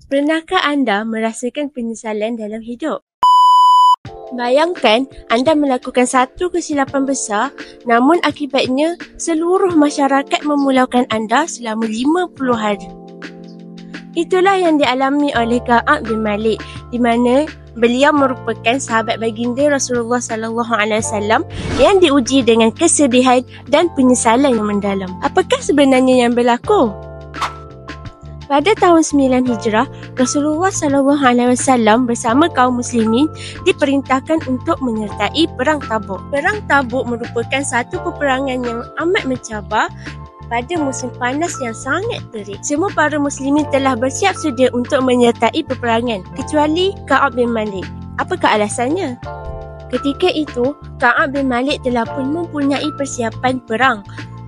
Pernahkah anda merasakan penyesalan dalam hidup? Bayangkan anda melakukan satu kesilapan besar, namun akibatnya seluruh masyarakat memulaukan anda selama 50 hari. Itulah yang dialami oleh Ka'ab bin Malik, di mana beliau merupakan sahabat baginda Rasulullah SAW yang diuji dengan kesedihan dan penyesalan yang mendalam. Apakah sebenarnya yang berlaku? Pada tahun 9 Hijrah, Rasulullah SAW bersama kaum muslimin diperintahkan untuk menyertai Perang Tabuk. Perang Tabuk merupakan satu peperangan yang amat mencabar pada musim panas yang sangat terik. Semua para muslimin telah bersiap sedia untuk menyertai peperangan, kecuali Ka'ab bin Malik. Apakah alasannya? Ketika itu, Ka'ab bin Malik telah pun mempunyai persiapan perang.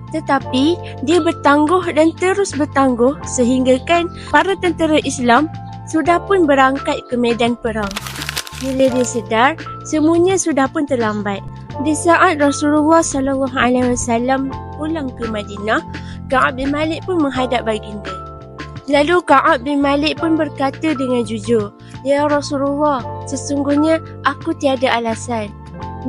Tetapi dia bertangguh dan terus bertangguh sehinggakan para tentera Islam sudah pun berangkat ke medan perang. Bila dia sedar, semuanya sudah pun terlambat. Di saat Rasulullah SAW pulang ke Madinah, Ka'ab bin Malik pun menghadap baginda. Lalu Ka'ab bin Malik pun berkata dengan jujur, "Ya Rasulullah, sesungguhnya aku tiada alasan."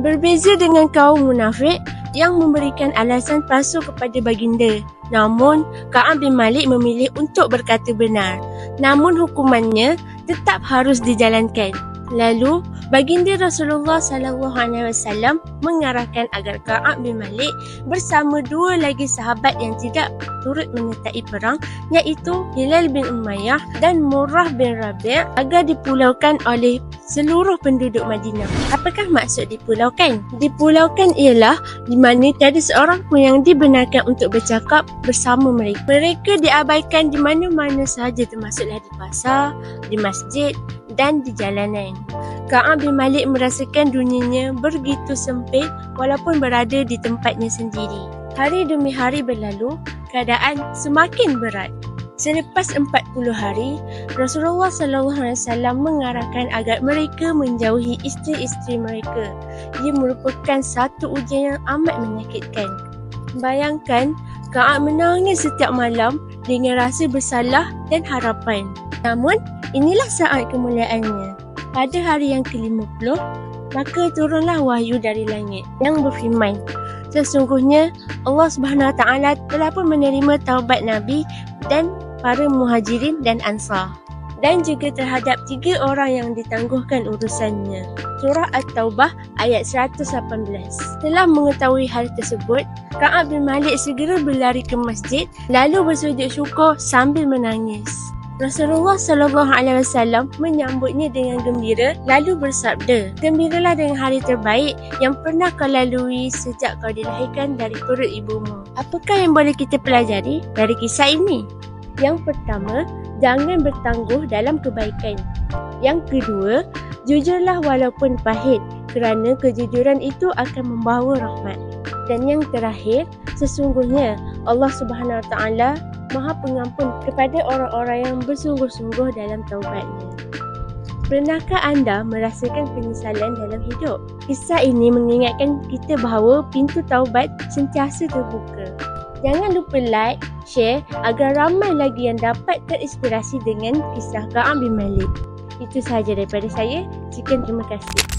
Berbeza dengan kaum munafik yang memberikan alasan palsu kepada baginda. Namun, Ka'ab bin Malik memilih untuk berkata benar. Namun hukumannya tetap harus dijalankan. Lalu, baginda Rasulullah SAW mengarahkan agar Ka'ab bin Malik bersama dua lagi sahabat yang tidak turut menyertai perang, iaitu Hilal bin Umayyah dan Murrah bin Rabi' agar dipulaukan oleh seluruh penduduk Madinah. Apakah maksud dipulaukan? Dipulaukan ialah di mana tiada seorang pun yang dibenarkan untuk bercakap bersama mereka. Mereka diabaikan di mana-mana sahaja, termasuklah di pasar, di masjid dan di jalanan. Ka'ab bin Malik merasakan dunianya begitu sempit walaupun berada di tempatnya sendiri. Hari demi hari berlalu, keadaan semakin berat. Selepas 40 hari, Rasulullah SAW mengarahkan agar mereka menjauhi isteri-isteri mereka. Ia merupakan satu ujian yang amat menyakitkan. Bayangkan, Ka'ab menangis setiap malam dengan rasa bersalah dan harapan. Namun, inilah saat kemuliaannya. Pada hari yang ke-50, maka turunlah wahyu dari langit yang berfirman, "Sesungguhnya Allah SWT telah pun menerima taubat Nabi dan para muhajirin dan ansar, dan juga terhadap 3 orang yang ditangguhkan urusannya." Surah At-Taubah ayat 118. Setelah mengetahui hal tersebut, Ka'ab bin Malik segera berlari ke masjid lalu bersujud syukur sambil menangis. Rasulullah SAW menyambutnya dengan gembira lalu bersabda, "Gembiralah dengan hari terbaik yang pernah kau lalui sejak kau dilahirkan dari perut ibumu." Apakah yang boleh kita pelajari dari kisah ini? Yang pertama, jangan bertangguh dalam kebaikan. Yang kedua, jujurlah walaupun pahit, kerana kejujuran itu akan membawa rahmat. Dan yang terakhir, sesungguhnya Allah SWT Maha Pengampun kepada orang-orang yang bersungguh-sungguh dalam taubatnya. Pernahkah anda merasakan penyesalan dalam hidup? Kisah ini mengingatkan kita bahawa pintu taubat sentiasa terbuka. Jangan lupa like, share agar ramai lagi yang dapat terinspirasi dengan kisah Ka'ab bin Malik. Itu sahaja daripada saya. Sekian, terima kasih.